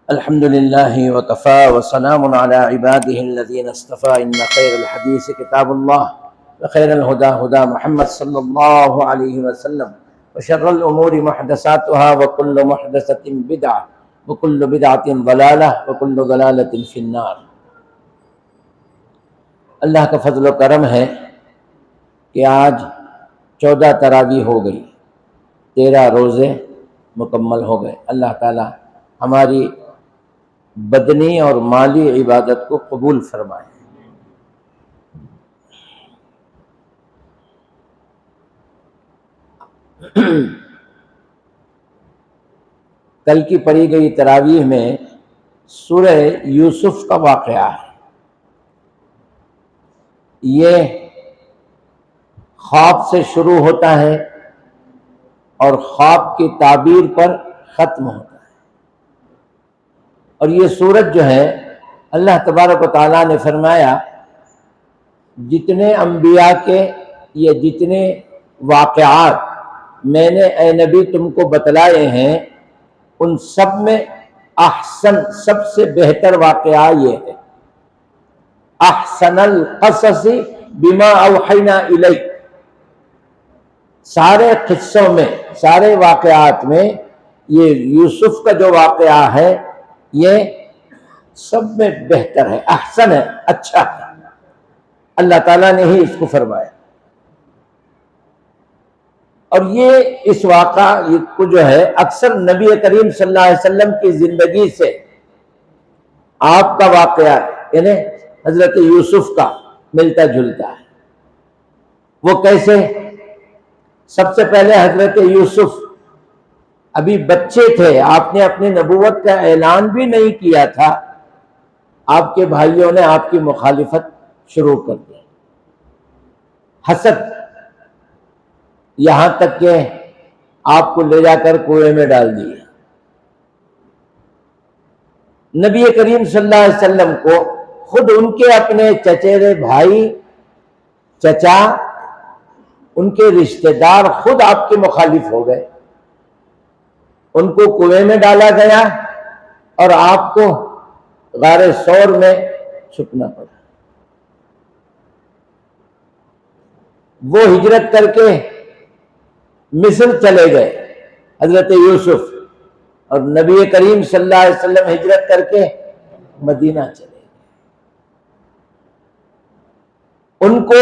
الحمد لله وكفى وسلام على عباده الذين اصطفى إن خير الحديث كتاب الله وخير الهدى هدى محمد صلى الله عليه وسلم وشر الأمور محدثاتها وكل محدثة بدعة وكل بدعة ضلالة وكل ضلالة في النار۔ اللہ کا فضل و کرم ہے کہ آج 14 تراویح ہو گئی، 13 روزے مکمل ہو گئے۔ اللہ تعالی ہماری بدنی اور مالی عبادت کو قبول فرمائے۔ کل کی پڑھی گئی تراویح میں سورہ یوسف کا واقعہ ہے۔ یہ خواب سے شروع ہوتا ہے اور خواب کی تعبیر پر ختم ہوتا ہے، اور یہ سورت جو ہے اللہ تبارک و تعالیٰ نے فرمایا جتنے انبیاء کے یا جتنے واقعات میں نے اے نبی تم کو بتلائے ہیں ان سب میں احسن سب سے بہتر واقعہ یہ ہے، احسن القصص بما اوحینا الیک۔ سارے قصوں میں، سارے واقعات میں یہ یوسف کا جو واقعہ ہے یہ سب میں بہتر ہے، احسن ہے، اچھا ہے۔ اللہ تعالیٰ نے ہی اس کو فرمایا، اور یہ اس واقعہ کو جو ہے اکثر نبی کریم صلی اللہ علیہ وسلم کی زندگی سے آپ کا واقعہ یعنی حضرت یوسف کا ملتا جلتا ہے۔ وہ کیسے؟ سب سے پہلے حضرت یوسف ابھی بچے تھے، آپ نے اپنی نبوت کا اعلان بھی نہیں کیا تھا، آپ کے بھائیوں نے آپ کی مخالفت شروع کر دی، حسد، یہاں تک کہ آپ کو لے جا کر کنویں میں ڈال دیے۔ نبی کریم صلی اللہ علیہ وسلم کو خود ان کے اپنے چچیرے بھائی، چچا، ان کے رشتہ دار خود آپ کے مخالف ہو گئے، ان کو کنویں میں ڈالا گیا اور آپ کو غار ثور میں چھپنا پڑا۔ وہ ہجرت کر کے مصر چلے گئے حضرت یوسف، اور نبی کریم صلی اللہ علیہ وسلم ہجرت کر کے مدینہ چلے گئے۔ ان کو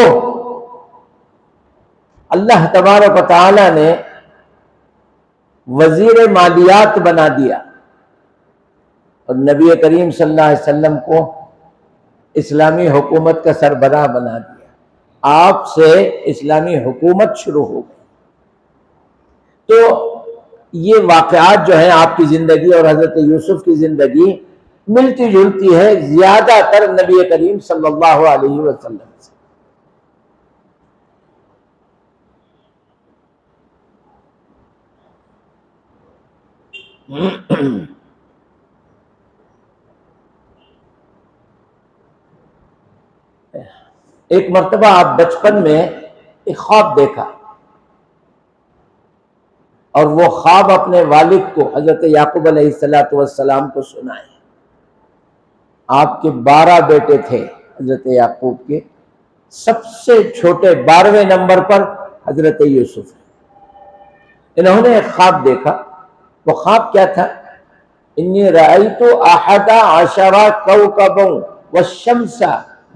اللہ تبارک و تعالی نے وزیر مالیات بنا دیا، اور نبی کریم صلی اللہ علیہ وسلم کو اسلامی حکومت کا سربراہ بنا دیا۔ آپ سے اسلامی حکومت شروع ہو گئی۔ تو یہ واقعات جو ہیں آپ کی زندگی اور حضرت یوسف کی زندگی ملتی جلتی ہے زیادہ تر نبی کریم صلی اللہ علیہ وسلم سے۔ ایک مرتبہ آپ بچپن میں ایک خواب دیکھا، اور وہ خواب اپنے والد کو حضرت یعقوب علیہ السلام کو سنائے۔ آپ کے 12 بیٹے تھے حضرت یعقوب کے، سب سے چھوٹے 12ویں نمبر پر حضرت یوسف۔ انہوں نے ایک خواب دیکھا۔ وہ خواب کیا تھا؟ انی رأیت 11 کوکبا والشمس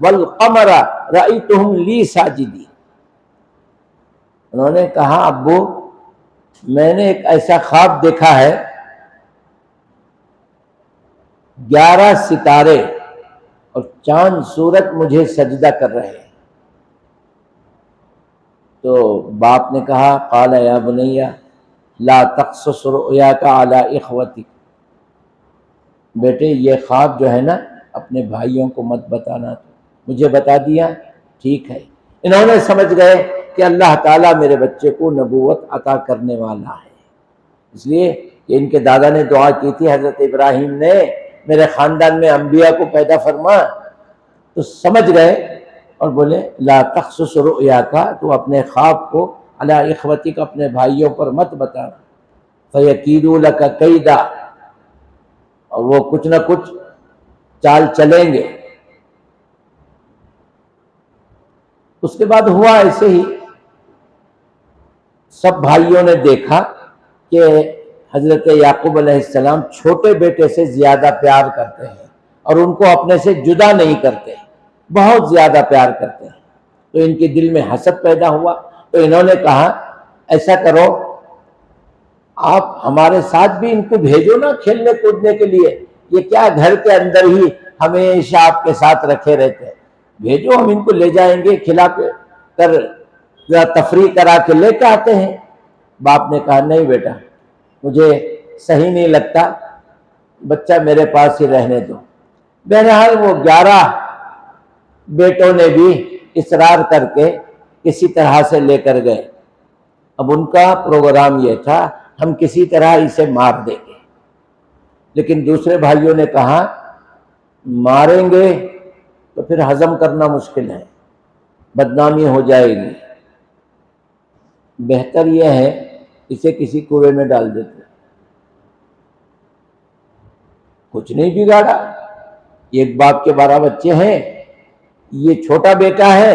والقمر رأیتهم لی ساجدین۔ انہوں نے کہا ابو میں نے ایک ایسا خواب دیکھا ہے، 11 ستارے اور چاند سورج مجھے سجدہ کر رہے ہیں۔ تو باپ نے کہا قال یا بنی لا تقصص رؤیاک علی اخوتک، بیٹے یہ خواب جو ہے نا اپنے بھائیوں کو مت بتانا، مجھے بتا دیا ٹھیک ہے۔ انہوں نے سمجھ گئے کہ اللہ تعالیٰ میرے بچے کو نبوت عطا کرنے والا ہے، اس لیے کہ ان کے دادا نے دعا کی تھی حضرت ابراہیم نے میرے خاندان میں انبیاء کو پیدا فرما، تو سمجھ گئے اور بولے لا تقصص رؤیاک، تو اپنے خواب کو علی اخوتک اپنے بھائیوں پر مت بتا، فیکیدوا لک کیدا، اور وہ کچھ نہ کچھ چال چلیں گے۔ اس کے بعد ہوا ایسے ہی، سب بھائیوں نے دیکھا کہ حضرت یعقوب علیہ السلام چھوٹے بیٹے سے زیادہ پیار کرتے ہیں اور ان کو اپنے سے جدا نہیں کرتے، بہت زیادہ پیار کرتے ہیں۔ تو ان کے دل میں حسد پیدا ہوا، تو انہوں نے کہا ایسا کرو، آپ ہمارے ساتھ بھی ان کو بھیجو نا کھیلنے کودنے کے لیے، یہ کیا گھر کے اندر ہی ہمیشہ آپ کے ساتھ رکھے رہتے ہیں، بھیجو، ہم ان کو لے جائیں گے، کھلا کر ذرا تفریح کرا کے لے کے آتے ہیں۔ باپ نے کہا نہیں بیٹا، مجھے صحیح نہیں لگتا، بچہ میرے پاس ہی رہنے دو۔ بہرحال وہ 11 بیٹوں نے بھی اصرار کر کے کسی طرح سے لے کر گئے۔ اب ان کا پروگرام یہ تھا ہم کسی طرح اسے مار دیں گے، لیکن دوسرے بھائیوں نے کہا ماریں گے تو پھر ہضم کرنا مشکل ہے، بدنامی ہو جائے گی، بہتر یہ ہے اسے کسی کنویں میں ڈال دیتے۔ کچھ نہیں بگاڑا، ایک باپ کے 12 بچے ہیں، یہ چھوٹا بیٹا ہے،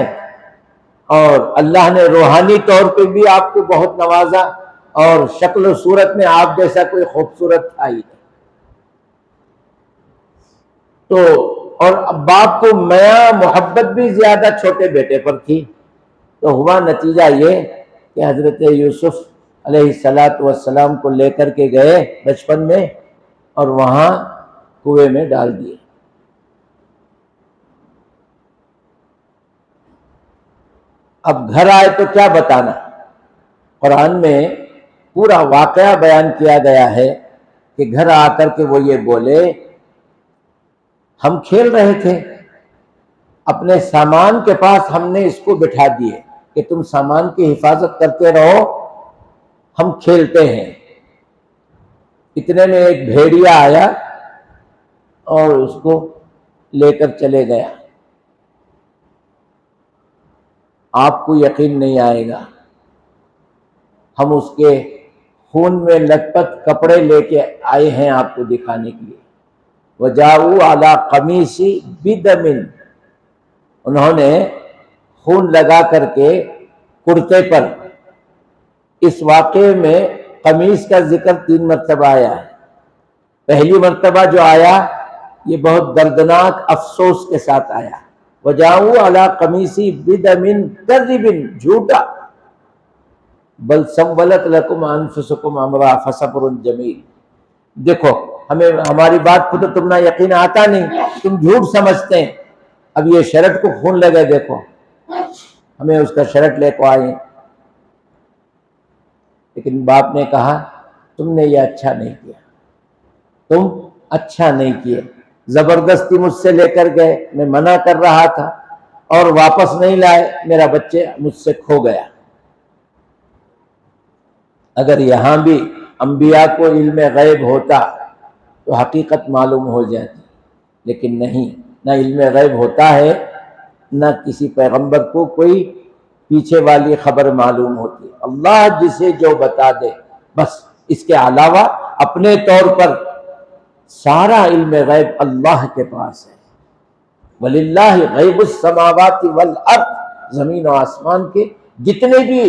اور اللہ نے روحانی طور پہ بھی آپ کو بہت نوازا، اور شکل و صورت میں آپ جیسا کوئی خوبصورت تھا ہی نہیں۔ تو اور باپ کو میاں محبت بھی زیادہ چھوٹے بیٹے پر تھی، تو ہوا نتیجہ یہ کہ حضرت یوسف علیہ السلام کو لے کر کے گئے بچپن میں، اور وہاں کنویں میں ڈال دیے۔ اب گھر آئے تو کیا بتانا، قرآن میں پورا واقعہ بیان کیا گیا ہے کہ گھر آ کر کے وہ یہ بولے ہم کھیل رہے تھے، اپنے سامان کے پاس ہم نے اس کو بٹھا دیے کہ تم سامان کی حفاظت کرتے رہو، ہم کھیلتے ہیں۔ اتنے میں ایک بھیڑیا آیا اور اس کو لے کر چلے گیا۔ آپ کو یقین نہیں آئے گا، ہم اس کے خون میں لت پت کپڑے لے کے آئے ہیں آپ کو دکھانے کے لیے۔ وَجَاءُوا عَلَىٰ قَمِيصِ بِدَمٍ، انہوں نے خون لگا کر کے کرتے پر۔ اس واقعے میں قمیص کا ذکر 3 مرتبہ آیا ہے۔ پہلی مرتبہ جو آیا یہ بہت دردناک افسوس کے ساتھ آیا، وَجَاءُوا عَلَىٰ قَمِيصِ بِدَمٍ كَذِبٍ، جھوٹا، بل سولت لکم انفسکم امرا فصبر جمیل۔ دیکھو ہماری بات کو تو تم نہ یقین آتا نہیں، تم جھوٹ سمجھتے ہیں، اب یہ شرٹ کو خون لگے، دیکھو ہمیں اس کا شرٹ لے کو آئے۔ لیکن باپ نے کہا تم نے یہ اچھا نہیں کیا، تم اچھا نہیں کیے، زبردستی مجھ سے لے کر گئے، میں منع کر رہا تھا اور واپس نہیں لائے، میرا بچے مجھ سے کھو گیا۔ اگر یہاں بھی انبیاء کو علم غیب ہوتا تو حقیقت معلوم ہو جاتی، لیکن نہیں، نہ علم غیب ہوتا ہے، نہ کسی پیغمبر کو کوئی پیچھے والی خبر معلوم ہوتی۔ اللہ جسے جو بتا دے بس، اس کے علاوہ اپنے طور پر سارا علم غیب اللہ کے پاس ہے۔ وَلِلَّهِ غَيْبُ السَّمَاوَاتِ وَالْأَرْضِ، زمین و آسمان کے جتنے بھی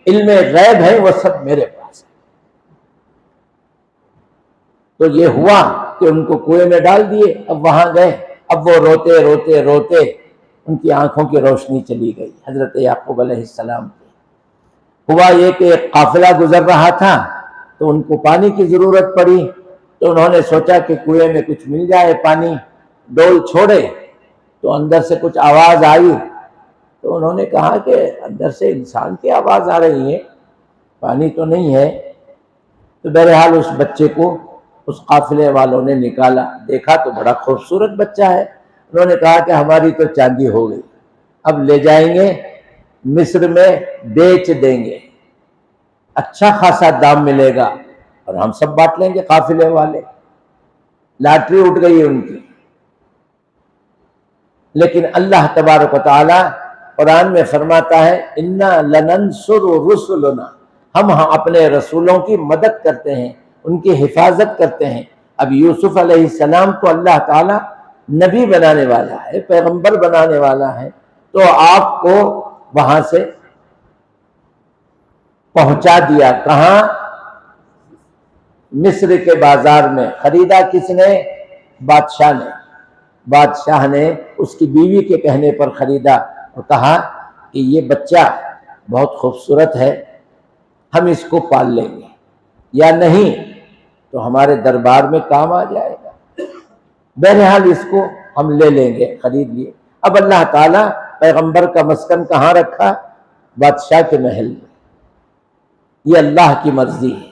علم غیب ہیں وہ سب میرے پاس ہے۔ تو یہ ہوا کہ ان کو کنویں میں ڈال دیے، اب وہاں گئے، اب وہ روتے روتے روتے ان کی آنکھوں کی روشنی چلی گئی حضرت یعقوب علیہ السلام کی۔ ہوا یہ کہ ایک قافلہ گزر رہا تھا تو ان کو پانی کی ضرورت پڑی، تو انہوں نے سوچا کہ کنویں میں کچھ مل جائے پانی، ڈول چھوڑے تو اندر سے کچھ آواز آئی، تو انہوں نے کہا کہ اندر سے انسان کی آواز آ رہی ہے، پانی تو نہیں ہے۔ تو بہرحال اس بچے کو اس قافلے والوں نے نکالا، دیکھا تو بڑا خوبصورت بچہ ہے، انہوں نے کہا کہ ہماری تو چاندی ہو گئی، اب لے جائیں گے مصر میں بیچ دیں گے، اچھا خاصا دام ملے گا اور ہم سب بانٹ لیں گے قافلے والے۔ لاٹری اٹھ گئی ان کی۔ لیکن اللہ تبارک و تعالی قرآن میں فرماتا ہے اِنَّا لَنَنْصُرُ رُسُلُنَا، ہم اپنے رسولوں کی مدد کرتے ہیں، ان کی حفاظت کرتے ہیں۔ اب یوسف علیہ السلام کو اللہ تعالیٰ نبی بنانے والا ہے، پیغمبر بنانے والا ہے، تو آپ کو وہاں سے پہنچا دیا کہاں؟ مصر کے بازار میں۔ خریدا کس نے؟ بادشاہ نے۔ بادشاہ نے اس کی بیوی کے کہنے پر خریدا اور کہا کہ یہ بچہ بہت خوبصورت ہے، ہم اس کو پال لیں گے، یا نہیں تو ہمارے دربار میں کام آ جائے گا، بہرحال اس کو ہم لے لیں گے، خرید لیے۔ اب اللہ تعالیٰ پیغمبر کا مسکن کہاں رکھا؟ بادشاہ کے محل میں۔ یہ اللہ کی مرضی ہے۔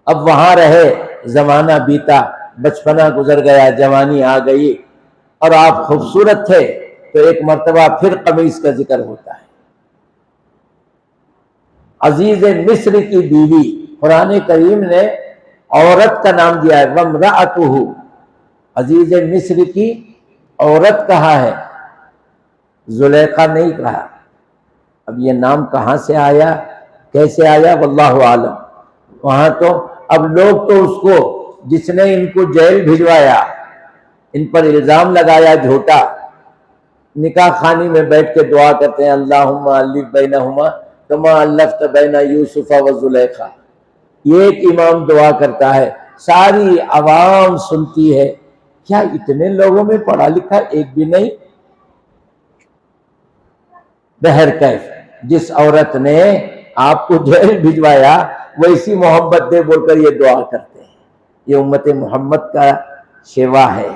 اب وہاں رہے، زمانہ بیتا، بچپنا گزر گیا، جوانی آ گئی، اور آپ خوبصورت تھے تو ایک مرتبہ پھر قمیص کا ذکر ہوتا ہے۔ عزیز مصر کی بیوی، قرآن کریم نے عورت کا نام دیا ہے، وامرأتہ، عزیز مصر کی عورت کہا ہے، زلیخا نہیں کہا۔ اب یہ نام کہاں سے آیا، کیسے آیا، واللہ عالم۔ وہاں تو اب لوگ تو اس کو، جس نے ان کو جیل بھجوایا، ان پر الزام لگایا جھوٹا، نکاح خانی میں بیٹھ کے دعا کرتے ہیں، اللہم الف بینہما کما الفت بین یوسف و زلیخا۔ یہ ایک امام دعا کرتا ہے، ساری عوام سنتی ہے۔ کیا اتنے لوگوں میں پڑھا لکھا ایک بھی نہیں؟ بہرکیف جس عورت نے آپ کو جیل بھجوایا، ویسی محبت دے بول کر یہ دعا کرتے ہیں۔ یہ امت محمد کا شیوا ہے۔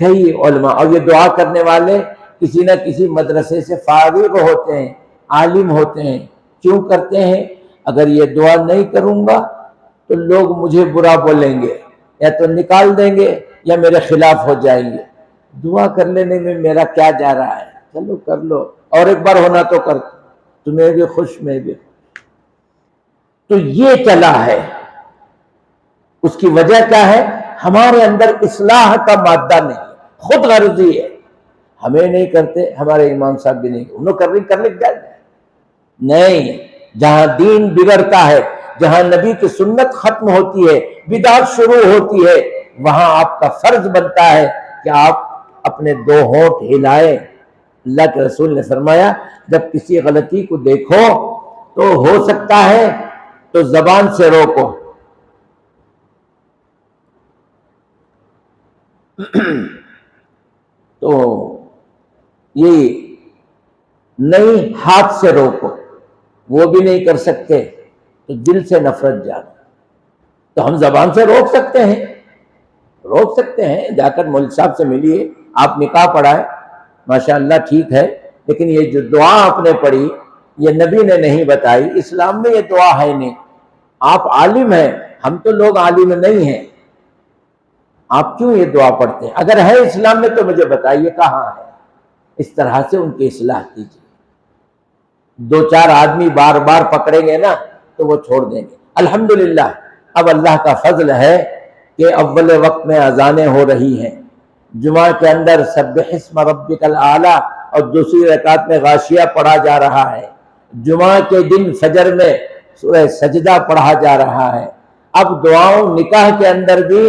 کئی علماء، اور یہ دعا کرنے والے کسی نہ کسی مدرسے سے فارغ ہوتے ہیں، عالم ہوتے ہیں۔ کیوں کرتے ہیں؟ اگر یہ دعا نہیں کروں گا تو لوگ مجھے برا بولیں گے، یا تو نکال دیں گے یا میرے خلاف ہو جائیں گے۔ دعا کر لینے میں میرا کیا جا رہا ہے؟ چلو کر لو، اور ایک بار ہونا تو کر، تمہیں بھی خوش، میں بھی خوش۔ تو یہ چلا ہے۔ اس کی وجہ کیا ہے؟ ہمارے اندر اصلاح کا مادہ نہیں ہے، خود غرضی ہے۔ ہمیں نہیں کرتے، ہمارے امام صاحب بھی نہیں، انہوں کر لے جائے نہیں۔ جہاں دین بگڑتا ہے، جہاں نبی کی سنت ختم ہوتی ہے، بدعت شروع ہوتی ہے، وہاں آپ کا فرض بنتا ہے کہ آپ اپنے دو ہونٹ ہلائیں۔ اللہ کے رسول نے فرمایا، جب کسی غلطی کو دیکھو تو ہو سکتا ہے تو زبان سے روکو، تو یہ نہیں ہاتھ سے روکو، وہ بھی نہیں کر سکتے تو دل سے نفرت جانو۔ تو ہم زبان سے روک سکتے ہیں، جا کر مولوی صاحب سے ملیے، آپ نکاح پڑھائیں، ماشاءاللہ ٹھیک ہے، لیکن یہ جو دعا آپ نے پڑھی یہ نبی نے نہیں بتائی، اسلام میں یہ دعا ہے نہیں۔ آپ عالم ہیں، ہم تو لوگ عالم نہیں ہیں، آپ کیوں یہ دعا پڑھتے ہیں؟ اگر ہے اسلام میں تو مجھے بتائیے کہاں ہے۔ اس طرح سے ان کی اصلاح کیجیے۔ دو چار آدمی بار بار پکڑیں گے نا تو وہ چھوڑ دیں گے۔ الحمدللہ اب اللہ کا فضل ہے کہ اول وقت میں اذانیں ہو رہی ہیں، جمعہ کے اندر سبح اسم ربک الاعلی اور دوسری رکعت میں غاشیہ پڑھا جا رہا ہے، جمعہ کے دن فجر میں سورہ سجدہ پڑھا جا رہا ہے۔ اب دعاؤں نکاح کے اندر بھی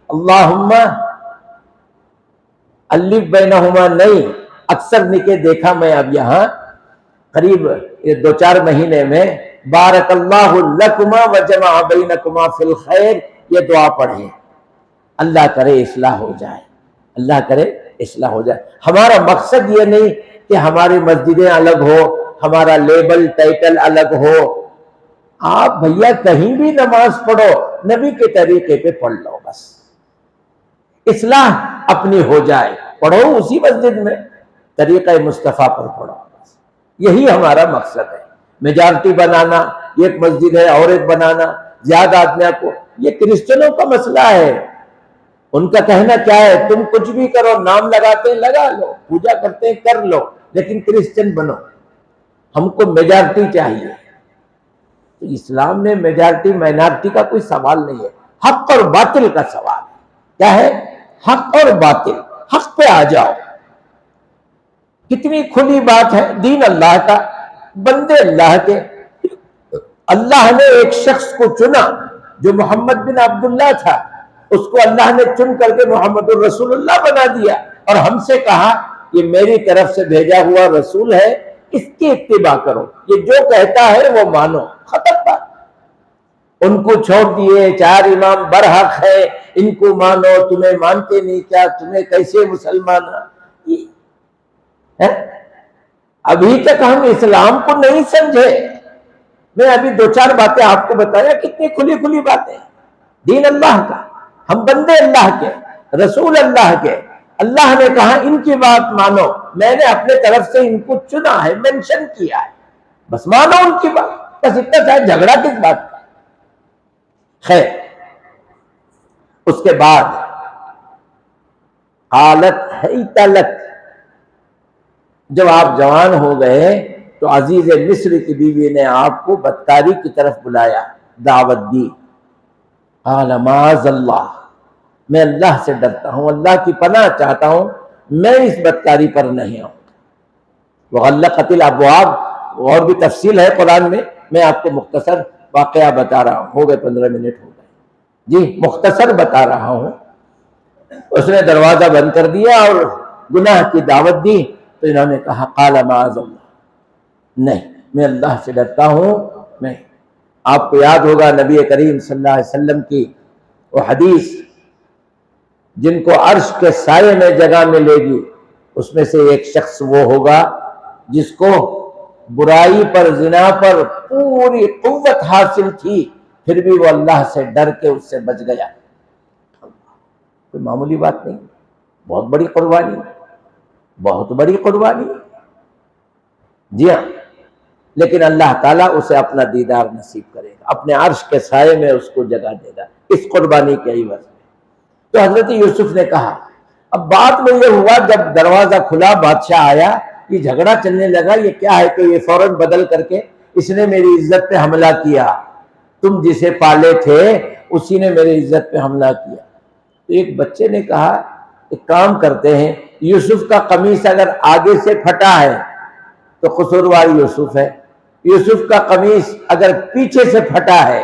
اللہم الف بینہما نہیں، اکثر نکاح دیکھا میں اب یہاں قریب یہ دو چار مہینے میں، بارک اللہ لکما وجمع بینکما فی الخیر، یہ دعا پڑھیں۔ اللہ کرے اصلاح ہو جائے، اللہ کرے اصلاح ہو جائے۔ ہمارا مقصد یہ نہیں کہ ہماری مسجدیں الگ ہو، ہمارا لیبل ٹائٹل الگ ہو۔ آپ بھیا کہیں بھی نماز پڑھو، نبی کے طریقے پہ پڑھ لو، بس اصلاح اپنی ہو جائے، پڑھو اسی مسجد میں، طریقہ مصطفیٰ پر پڑھو، بس یہی ہمارا مقصد ہے۔ میجارٹی بنانا، ایک مسجد ہے اور ایک بنانا، زیادہ آدمیوں کو، یہ کرسچنوں کا مسئلہ ہے۔ ان کا کہنا کیا ہے؟ تم کچھ بھی کرو، نام لگاتے ہیں لگا لو، پوجا کرتے ہیں کر لو، لیکن کرسچن بنو، ہم کو میجارٹی چاہیے۔ تو اسلام میں میجارٹی مائنارٹی کا کوئی سوال نہیں ہے، حق اور باطل کا سوال ہے۔ کیا ہے؟ حق اور باطل، حق پہ آ جاؤ۔ کتنی کھلی بات ہے، دین اللہ کا، بندے اللہ کے۔ اللہ نے ایک شخص کو چنا، جو محمد بن عبداللہ تھا اس کو اللہ نے چن کر کے محمد الرسول اللہ بنا دیا، اور ہم سے کہا یہ میری طرف سے بھیجا ہوا رسول ہے، اس کی اتباع کرو، یہ جو کہتا ہے وہ مانو، ختم بات۔ ان کو چھوڑ دیے، 4 امام برحق ہے، ان کو مانو، تمہیں مانتے نہیں کیا، تمہیں کیسے مسلمان ہے؟ ابھی تک ہم اسلام کو نہیں سمجھے۔ میں ابھی 2-4 باتیں آپ کو بتایا، کتنی کھلی کھلی باتیں، دین اللہ کا، ہم بندے اللہ کے، رسول اللہ کے، اللہ نے کہا ان کی بات مانو، میں نے اپنے طرف سے ان کو چنا ہے، منشن کیا ہے، بس مانو ان کی بات، بس اتنا چاہے، جھگڑا کس بات کا؟ خیر، اس کے بعد حالت حیت لک، جب آپ جوان ہو گئے تو عزیز مصر کی بیوی نے آپ کو بدکاری کی طرف بلایا، دعوت دی۔ قال معاذ اللہ، میں اللہ سے ڈرتا ہوں، اللہ کی پناہ چاہتا ہوں، میں اس بدکاری پر نہیں آؤں۔ وغلقت الابواب، اور بھی تفصیل ہے قرآن میں آپ کو مختصر واقعہ بتا رہا ہوں، ہو گئے 15 منٹ ہو گئے جی، مختصر بتا رہا ہوں۔ اس نے دروازہ بند کر دیا اور گناہ کی دعوت دی، تو انہوں نے کہا قال معاذ اللہ، نہیں میں اللہ سے ڈرتا ہوں۔ میں آپ کو یاد ہوگا نبی کریم صلی اللہ علیہ وسلم کی وہ حدیث، جن کو عرش کے سائے میں جگہ ملے گی، اس میں سے ایک شخص وہ ہوگا جس کو برائی پر، زنا پر پوری قوت حاصل تھی، پھر بھی وہ اللہ سے ڈر کے اس سے بچ گیا۔ کوئی معمولی بات نہیں، بہت بڑی قربانی، بہت بڑی قربانی، جی ہاں، لیکن اللہ تعالیٰ اسے اپنا دیدار نصیب کرے گا، اپنے عرش کے سائے میں اس کو جگہ دے گا اس قربانی کے عوض میں۔ تو حضرت یوسف نے کہا، اب بات میں یہ ہوا جب دروازہ کھلا، بادشاہ آیا، یہ جھگڑا چلنے لگا، یہ کیا ہے کہ یہ فوراً بدل کر کے اس نے میری عزت پہ حملہ کیا، تم جسے پالے تھے اسی نے میری عزت پہ حملہ کیا۔ تو ایک بچے نے کہا ایک کام کرتے ہیں، یوسف کا قمیص اگر آگے سے پھٹا ہے تو قصوروار یوسف ہے، یوسف کا قمیص اگر پیچھے سے پھٹا ہے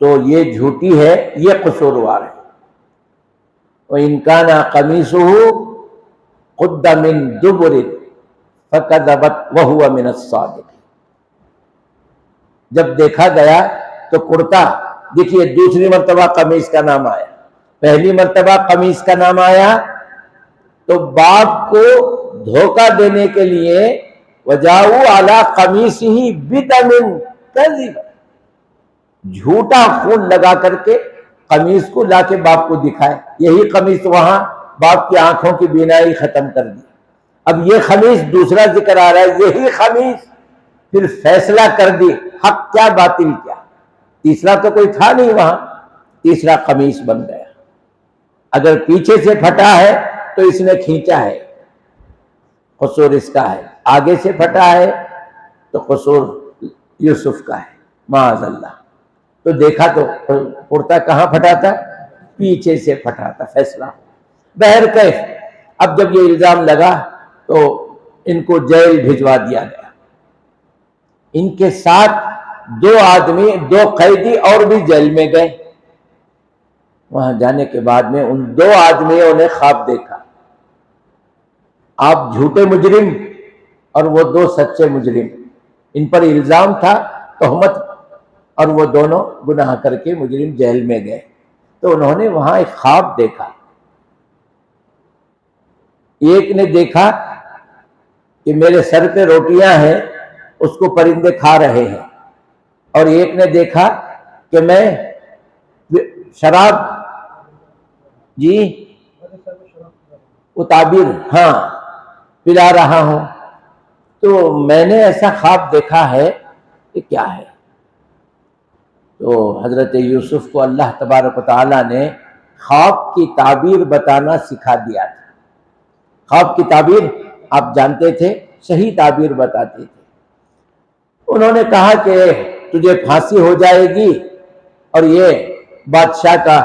تو یہ جھوٹی ہے، یہ قصوروار ہے۔ وَإِنْ كَانَ قَمِيصُهُ قُدَّ مِن دُبُرٍ فَكَذَبَتْ وَهُوَ مِنَ الصَّادِقِينَ، جب دیکھا گیا تو کرتا، دیکھیے دوسری مرتبہ قمیص کا نام آیا، پہلی مرتبہ قمیص کا نام آیا تو باپ کو دھوکہ دینے کے لیے وَجَاءُوا عَلَىٰ قَمِيصِهِ بِدَمٍ كَذِبٍ، جھوٹا خون لگا کر کے قمیص کو لا کے باپ کو دکھائے، یہی قمیص وہاں باپ کی آنکھوں کی بینائی ختم کر دی۔ اب یہ قمیص دوسرا ذکر آ رہا ہے، یہی قمیص پھر فیصلہ کر دی، حق کیا باطل کیا، تیسرا تو کوئی تھا نہیں وہاں، تیسرا قمیص بن گیا۔ اگر پیچھے سے پھٹا ہے تو اس نے کھینچا ہے، قصور اس کا ہے، آگے سے پھٹا ہے تو قصور یوسف کا ہے، معاذ اللہ۔ تو دیکھا تو کرتا کہاں پھٹا تھا؟ پیچھے سے پھٹا تھا، فیصلہ۔ بہرکیف اب جب یہ الزام لگا تو ان کو جیل بھجوا دیا گیا۔ ان کے ساتھ 2 آدمی، 2 قیدی اور بھی جیل میں گئے۔ وہاں جانے کے بعد میں ان 2 آدمیوں نے خواب دیکھا، آپ جھوٹے مجرم اور وہ 2 سچے مجرم، ان پر الزام تھا تہمت، اور وہ دونوں گناہ کر کے مجرم جیل میں گئے۔ تو انہوں نے وہاں ایک خواب دیکھا، ایک نے دیکھا کہ میرے سر پہ روٹیاں ہیں، اس کو پرندے کھا رہے ہیں، اور ایک نے دیکھا کہ میں شراب، جی وہ تعبیر، ہاں پلا رہا ہوں۔ تو میں نے ایسا خواب دیکھا ہے کہ کیا ہے؟ تو حضرت یوسف کو اللہ تبارک و تعالیٰ نے خواب کی تعبیر بتانا سکھا دیا تھا۔ خواب کی تعبیر آپ جانتے تھے، صحیح تعبیر بتاتے تھے۔ انہوں نے کہا کہ تجھے پھانسی ہو جائے گی اور یہ بادشاہ کا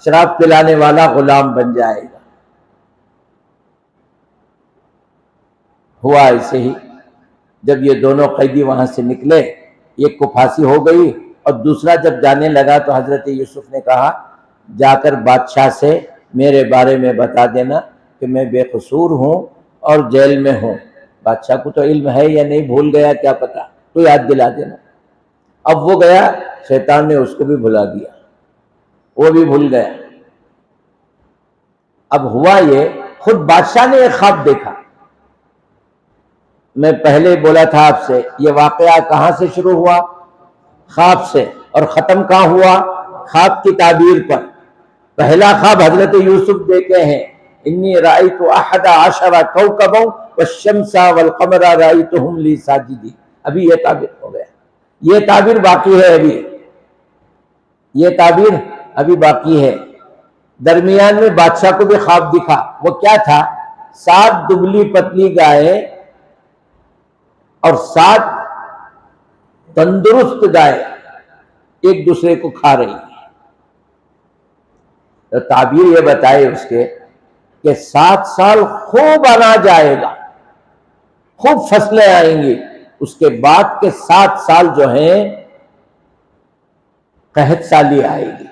شراب پلانے والا غلام بن جائے گا۔ ہوا ایسے ہی، جب یہ دونوں قیدی وہاں سے نکلے، ایک کو پھانسی ہو گئی اور دوسرا جب جانے لگا تو حضرت یوسف نے کہا جا کر بادشاہ سے میرے بارے میں بتا دینا کہ میں بے قصور ہوں اور جیل میں ہوں۔ بادشاہ کو تو علم ہے یا نہیں، بھول گیا کیا پتا، تو یاد دلا دینا۔ اب وہ گیا، شیطان نے اس کو بھی بھلا دیا، وہ بھی بھول گیا۔ اب ہوا یہ، خود بادشاہ نے ایک خواب دیکھا۔ میں پہلے بولا تھا آپ سے، یہ واقعہ کہاں سے شروع ہوا؟ خواب سے، اور ختم کہاں ہوا؟ خواب کی تعبیر پر۔ پہلا خواب حضرت یوسف دیکھے ہیں، انی رأیت احد عشر کوکبا والشمس والقمر رأیتهم لی ساجدین۔ ابھی یہ تعبیر ہو گیا، یہ تعبیر باقی ہے، یہ تعبیر ابھی باقی ہے۔ درمیان میں بادشاہ کو بھی خواب دکھا، وہ کیا تھا؟ 7 دبلی پتلی گائے اور 7 تندرست گائے ایک دوسرے کو کھا رہی ہیں۔ تو تعبیر یہ بتائے اس کے کہ 7 سال خوب اناج آئے گا، خوب فصلیں آئیں گی، اس کے بعد کے 7 سال جو ہیں قحط سالی آئے گی،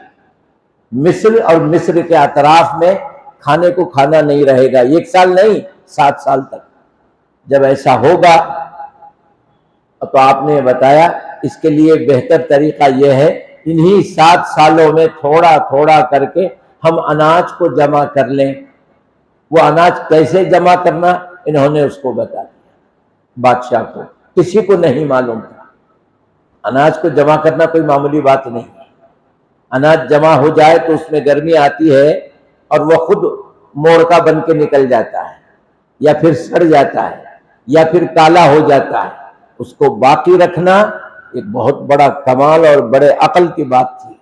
مصر اور مصر کے اطراف میں کھانے کو کھانا نہیں رہے گا، 1 سال نہیں 7 سال تک۔ جب ایسا ہوگا تو آپ نے بتایا اس کے لیے بہتر طریقہ یہ ہے انہی 7 سالوں میں تھوڑا تھوڑا کر کے ہم اناج کو جمع کر لیں۔ وہ اناج کیسے جمع کرنا انہوں نے اس کو بتا دیا، بادشاہ کو، کسی کو نہیں معلوم تھا۔ اناج کو جمع کرنا کوئی معمولی بات نہیں ہے۔ اناج جمع ہو جائے تو اس میں گرمی آتی ہے اور وہ خود موڑکا بن کے نکل جاتا ہے، یا پھر سڑ جاتا ہے، یا پھر کالا ہو جاتا ہے۔ اس کو باقی رکھنا ایک بہت بڑا کمال اور بڑے عقل کی بات تھی،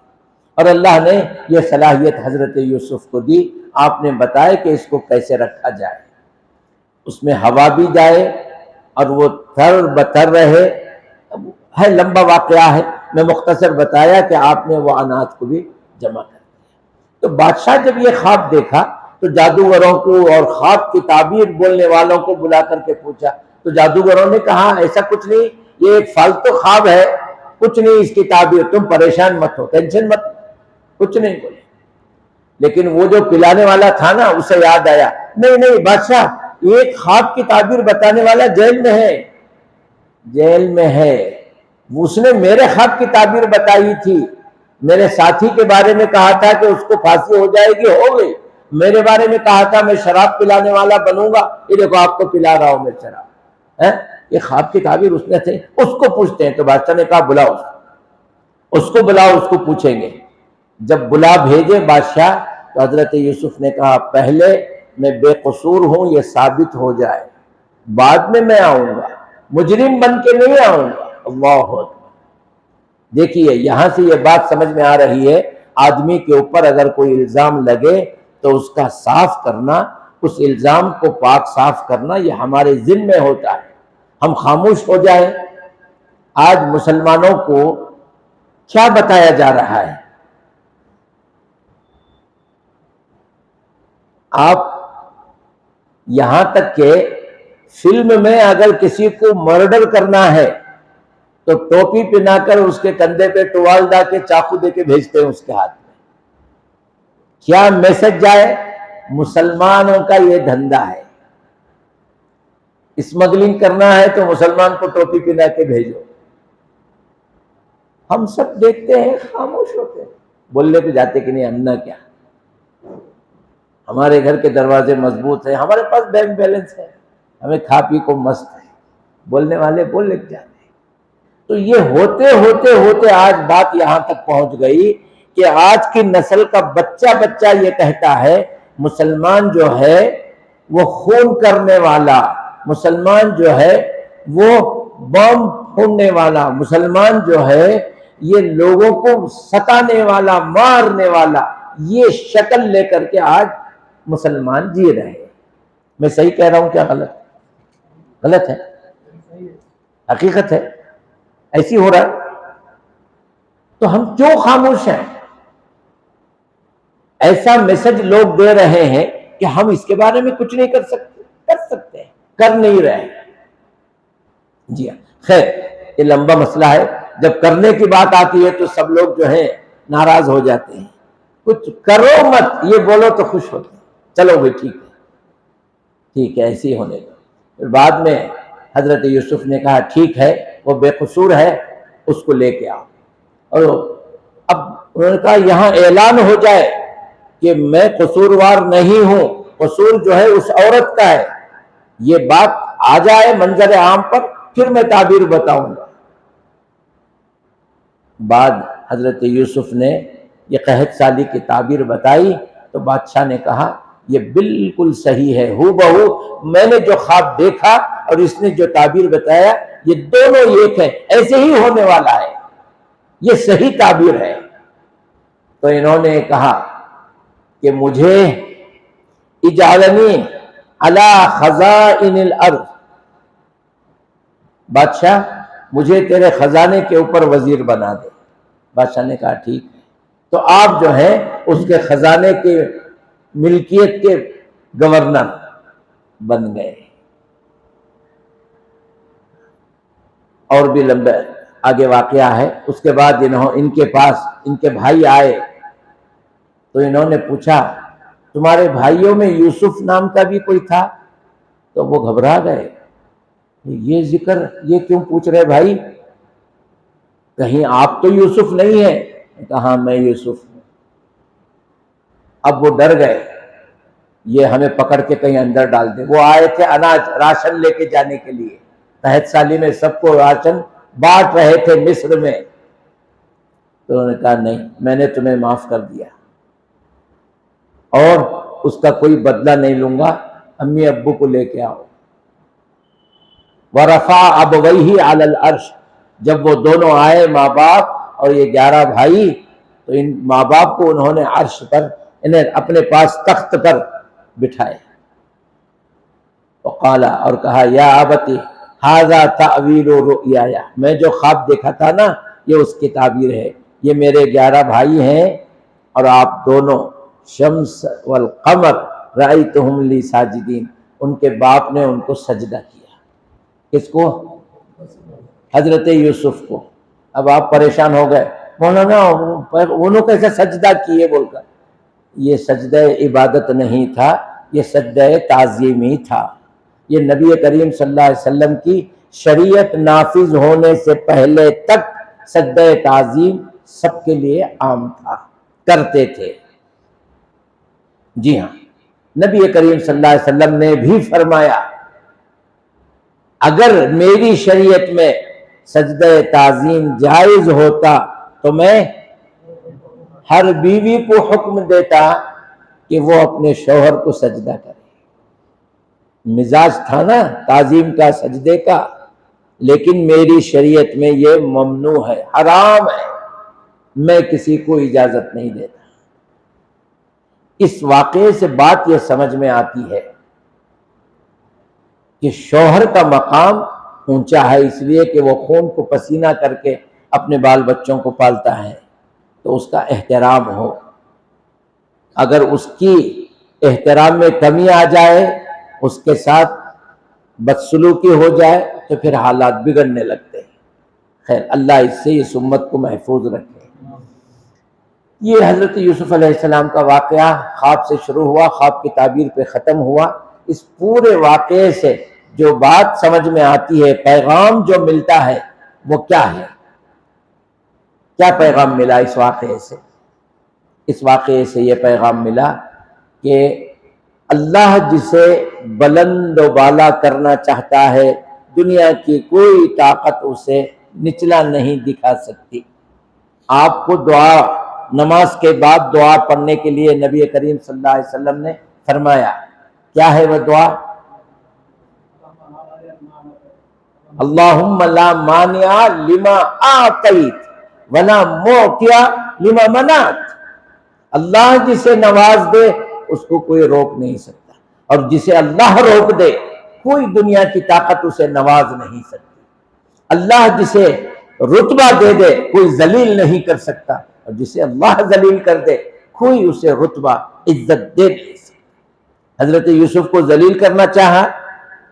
اور اللہ نے یہ صلاحیت حضرت یوسف کو دی۔ آپ نے بتایا کہ اس کو کیسے رکھا جائے، اس میں ہوا بھی جائے اور وہ تر بتر رہے۔ ہے لمبا واقعہ ہے، میں مختصر بتایا کہ آپ نے وہ اناج کو بھی جمع کر دیا۔ تو بادشاہ جب یہ خواب دیکھا تو جادوگروں کو اور خواب کی تعبیر بولنے والوں کو بلا کر کے پوچھا، تو جادوگروں نے کہا ایسا کچھ نہیں، یہ ایک فالتو خواب ہے، کچھ نہیں اس کی تعبیر، تم پریشان مت ہو، ٹینشن مت، کچھ نہیں بولے۔ لیکن وہ جو پلانے والا تھا نا، اسے یاد آیا، نہیں بادشاہ، ایک خواب کی تعبیر بتانے والا جیل میں ہے، جیل میں ہے، اس نے میرے خواب کی تعبیر بتائی تھی، میرے ساتھی کے بارے میں کہا تھا کہ اس کو پھانسی ہو جائے گی، ہو گئی، میرے بارے میں کہا تھا میں شراب پلانے والا بنوں گا، یہ دیکھو آپ کو پلا رہا ہوں میں شراب۔ یہ خواب کی تعبیر اس نے تھے، اس کو پوچھتے ہیں۔ تو بادشاہ نے کہا بلاؤ اس کو، بلاؤ اس کو پوچھیں گے۔ جب بلا بھیجے بادشاہ تو حضرت یوسف نے کہا پہلے میں بے قصور ہوں یہ ثابت ہو جائے، بعد میں آؤں گا، مجرم بن کے نہیں آؤں گا۔ اللہ اکبر۔ دیکھیے یہاں سے یہ بات سمجھ میں آ رہی ہے، آدمی کے اوپر اگر کوئی الزام لگے تو اس کا صاف کرنا، اس الزام کو پاک صاف کرنا، یہ ہمارے ذمہ ہوتا ہے۔ ہم خاموش ہو جائیں۔ آج مسلمانوں کو کیا بتایا جا رہا ہے؟ آپ یہاں تک کہ فلم میں اگر کسی کو مرڈر کرنا ہے تو ٹوپی پہنا کر اس کے کندھے پہ ٹوال ڈال کے چاقو دے کے بھیجتے ہیں اس کے ہاتھ میں۔ کیا میسج جائے؟ مسلمانوں کا یہ دھندا ہے، اسمگلنگ کرنا ہے تو مسلمان کو ٹوپی پہنا کے بھیجو۔ ہم سب دیکھتے ہیں، خاموش ہوتے ہیں، بولنے پہ جاتے کہ نہیں انا کیا، ہمارے گھر کے دروازے مضبوط ہیں، ہمارے پاس بینک بیلنس ہے، ہمیں کھا پی کو مست ہے، بولنے والے بول لے جاتے ہیں۔ تو یہ ہوتے ہوتے ہوتے آج بات یہاں تک پہنچ گئی کہ آج کی نسل کا بچہ یہ کہتا ہے مسلمان جو ہے وہ خون کرنے والا، مسلمان جو ہے وہ بم پھوڑنے والا، مسلمان جو ہے یہ لوگوں کو ستانے والا، مارنے والا، یہ شکل لے کر کے آج مسلمان جی رہے ہیں۔ میں صحیح کہہ رہا ہوں کیا غلط؟ غلط ہے، حقیقت ہے، ایسی ہو رہا ہے۔ تو ہم کیوں خاموش ہیں؟ ایسا میسج لوگ دے رہے ہیں کہ ہم اس کے بارے میں کچھ نہیں کر سکتے، کر سکتے ہیں، کر نہیں رہے۔ جی ہاں، خیر یہ لمبا مسئلہ ہے، جب کرنے کی بات آتی ہے تو سب لوگ جو ہے ناراض ہو جاتے ہیں. کچھ کرو مت، یہ بولو تو خوش ہوتے ہیں. چلو بھائی ٹھیک ہے، ٹھیک ہے، ایسے ہی ہونے دو. پھر بعد میں حضرت یوسف نے کہا ٹھیک ہے، وہ بے قصور ہے، اس کو لے کے آؤ. اور اب انہوں نے کہا یہاں اعلان ہو جائے کہ میں قصوروار نہیں ہوں، قصور جو ہے اس عورت کا ہے، یہ بات آ جائے منظر عام پر، پھر میں تعبیر بتاؤں گا. بعد حضرت یوسف نے یہ قحط سالی کی تعبیر بتائی تو بادشاہ نے کہا یہ بالکل صحیح ہے، ہو بہو میں نے جو خواب دیکھا اور اس نے جو تعبیر بتایا یہ دونوں ایک ہیں، ایسے ہی ہونے والا ہے، یہ صحیح تعبیر ہے. تو انہوں نے کہا کہ مجھے اجعلنی علی خزائن الارض، بادشاہ مجھے تیرے خزانے کے اوپر وزیر بنا دے. بادشاہ نے کہا ٹھیک ہے. تو آپ جو ہے اس کے خزانے کے ملکیت کے گورنر بن گئے. اور بھی لمبے آگے واقعہ ہے. اس کے بعد ان کے پاس ان کے بھائی آئے تو انہوں نے پوچھا تمہارے بھائیوں میں یوسف نام کا بھی کوئی تھا؟ تو وہ گھبرا گئے، یہ ذکر یہ کیوں پوچھ رہے بھائی، کہیں آپ تو یوسف نہیں ہیں؟ کہا میں یوسف ہوں. اب وہ ڈر گئے یہ ہمیں پکڑ کے کہیں اندر ڈال دے. وہ آئے تھے اناج راشن لے کے جانے کے لیے، قحط سالی میں سب کو راشن بانٹ رہے تھے مصر میں. تو انہوں نے کہا نہیں، میں نے تمہیں معاف کر دیا اور اس کا کوئی بدلہ نہیں لوں گا، امی ابو کو لے کے آؤ. وَرَفَعَ أَبَوَيْهِ عَلَى الْعَرْشِ، جب وہ دونوں آئے ماں باپ اور یہ 11 بھائی تو ان ماں باپ کو انہوں نے عرش پر انہیں اپنے پاس تخت پر بٹھائے. وقال، اور کہا یا ابتی ھذا تأویل رؤیایا، میں جو خواب دیکھا تھا نا یہ اس کی تعبیر ہے. یہ میرے 11 بھائی ہیں اور آپ دونوں شمس والقمر رأیتہم لی ساجدین، ان کے باپ نے ان کو سجدہ کیا. کس کو؟ حضرت یوسف کو. اب آپ پریشان ہو گئے، مولانا انہوں کیسے سجدہ کیے بول کر. یہ سجدہ عبادت نہیں تھا، یہ سجدہ تعظیمی تھا. یہ نبی کریم صلی اللہ علیہ وسلم کی شریعت نافذ ہونے سے پہلے تک سجدہ تعظیم سب کے لیے عام تھا، کرتے تھے. جی ہاں، نبی کریم صلی اللہ علیہ وسلم نے بھی فرمایا اگر میری شریعت میں سجدہ تعظیم جائز ہوتا تو میں ہر بیوی کو حکم دیتا کہ وہ اپنے شوہر کو سجدہ کرے. مزاج تھا نا تعظیم کا، سجدے کا، لیکن میری شریعت میں یہ ممنوع ہے، حرام ہے، میں کسی کو اجازت نہیں دیتا. اس واقعے سے بات یہ سمجھ میں آتی ہے کہ شوہر کا مقام اونچا ہے، اس لیے کہ وہ خون کو پسینہ کر کے اپنے بال بچوں کو پالتا ہے تو اس کا احترام ہو. اگر اس کی احترام میں کمی آ جائے، اس کے ساتھ بدسلوکی ہو جائے تو پھر حالات بگڑنے لگتے ہیں. خیر اللہ اس سے اس امت کو محفوظ رکھے. یہ حضرت یوسف علیہ السلام کا واقعہ خواب سے شروع ہوا، خواب کی تعبیر پہ ختم ہوا. اس پورے واقعے سے جو بات سمجھ میں آتی ہے، پیغام جو ملتا ہے وہ کیا ہے؟ کیا پیغام ملا اس واقعے سے؟ اس واقعے سے یہ پیغام ملا کہ اللہ جسے بلند و بالا کرنا چاہتا ہے دنیا کی کوئی طاقت اسے نچلا نہیں دکھا سکتی. آپ کو دعا نماز کے بعد دعا پڑھنے کے لیے نبی کریم صلی اللہ علیہ وسلم نے فرمایا، کیا ہے وہ دعا؟ اللہم لا مانع لما آتیت ولا معطی لما منعت. اللہ جسے نواز دے اس کو کوئی روک نہیں سکتا، اور جسے اللہ روک دے کوئی دنیا کی طاقت اسے نواز نہیں سکتی. اللہ جسے رتبہ دے دے کوئی ذلیل نہیں کر سکتا، اور جسے اللہ ذلیل کر دے کوئی اسے رتبہ عزت دے نہیں سکتا. حضرت یوسف کو ذلیل کرنا چاہا؟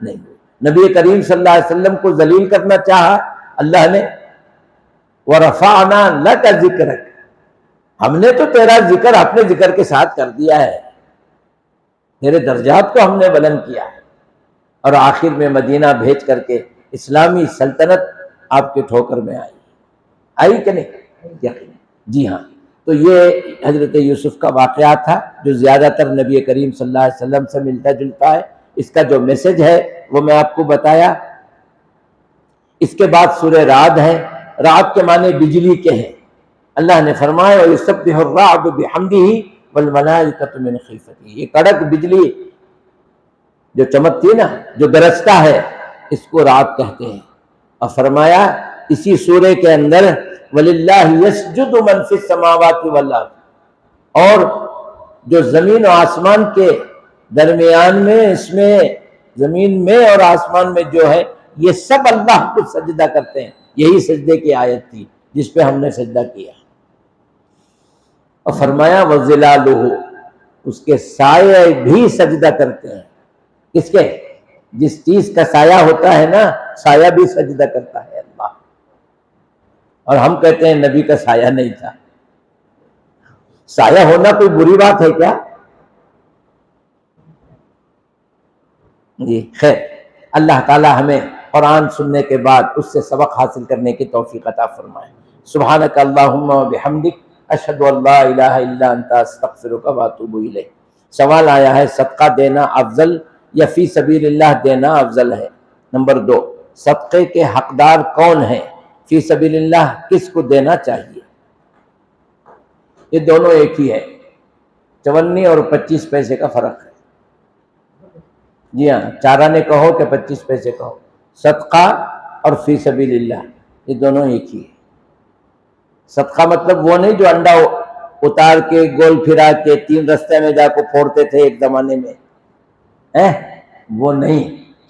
نہیں. نبی کریم صلی اللہ علیہ وسلم کو ذلیل کرنا چاہا اللہ نے؟ وَرَفَعْنَا لَكَ ذِكْرَكَ، ہم نے تو تیرا ذکر اپنے ذکر کے ساتھ کر دیا ہے، تیرے درجات کو ہم نے بلند کیا ہے۔ اور آخر میں مدینہ بھیج کر کے اسلامی سلطنت آپ کے ٹھوکر میں آئی کہ نہیں؟ یقین، جی ہاں۔ تو یہ حضرت یوسف کا واقعہ تھا جو زیادہ تر نبی کریم صلی اللہ علیہ وسلم سے ملتا جلتا ہے۔ اس کا جو میسج ہے وہ میں آپ کو بتایا۔ اس کے بعد سورہ رعد ہے۔ رعد کے معنی بجلی کے ہیں۔ اللہ نے فرمایا وَيُسَبِّحُ الرَّعْدُ بِحَمْدِهِ وَالْمَلَائِكَةُ مِنْ خِیفَتِهِ، یہ کڑک بجلی جو چمکتی نا، جو گرجتا ہے، اس کو رعد کہتے ہیں۔ اور فرمایا اسی سورے کے اندر وَلِلَّهِ يَسْجُدُ مَنْ فِي السَّمَاوَاتِ وَالْأَرْضِ، اور جو زمین و آسمان کے درمیان میں، اس میں زمین میں اور آسمان میں جو ہے، یہ سب اللہ کو سجدہ کرتے ہیں۔ یہی سجدے کی آیت تھی جس پہ ہم نے سجدہ کیا۔ اور فرمایا وَظِلَالُهُ، اس کے سائے بھی سجدہ کرتے ہیں۔ کس کے؟ جس چیز کا سایہ ہوتا ہے نا، سایہ بھی سجدہ کرتا ہے اللہ۔ اور ہم کہتے ہیں نبی کا سایہ نہیں تھا۔ سایہ ہونا کوئی بری بات ہے کیا؟ جی خیر، اللہ تعالی ہمیں قرآن سننے کے بعد اس سے سبق حاصل کرنے کی توفیق عطا فرمائے۔ سبحانک اللہم و بحمدک، اشہد ان لا الہ الا انت، استغفرک و اتوب الیک۔ سوال آیا ہے صدقہ دینا افضل یا فی سبیل اللہ دینا افضل ہے؟ نمبر 2، صدقے کے حقدار کون ہیں؟ فی سبیل اللہ کس کو دینا چاہیے؟ یہ دونوں ایک ہی ہے، 54 اور 25 پیسے کا فرق ہے۔ جی ہاں، 4 آنے کہو کہ 25 پیسے کہو، صدقہ اور فی سبیل اللہ یہ دونوں ایک ہی ہے۔ صدقہ مطلب وہ نہیں جو انڈا اتار کے گول پھرا کے 3 رستے میں جا کو پھوڑتے تھے ایک زمانے میں، وہ نہیں۔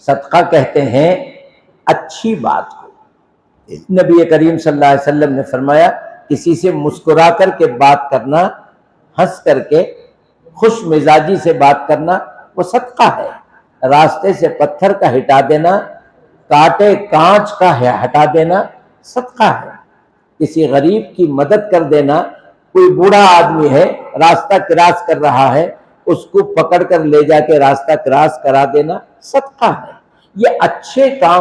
صدقہ کہتے ہیں اچھی بات کو۔ نبی کریم صلی اللہ علیہ وسلم نے فرمایا کسی سے مسکرا کر کے بات کرنا، ہنس کر کے خوش مزاجی سے بات کرنا، وہ صدقہ ہے۔ راستے سے پتھر کا ہٹا دینا، کانٹے کانچ کا ہٹا دینا صدقہ ہے۔ کسی غریب کی مدد کر دینا، کوئی بوڑھا آدمی ہے راستہ کراس کر رہا ہے، اس کو پکڑ کر لے جا کے راستہ کراس کرا دینا صدقہ ہے۔ یہ اچھے کام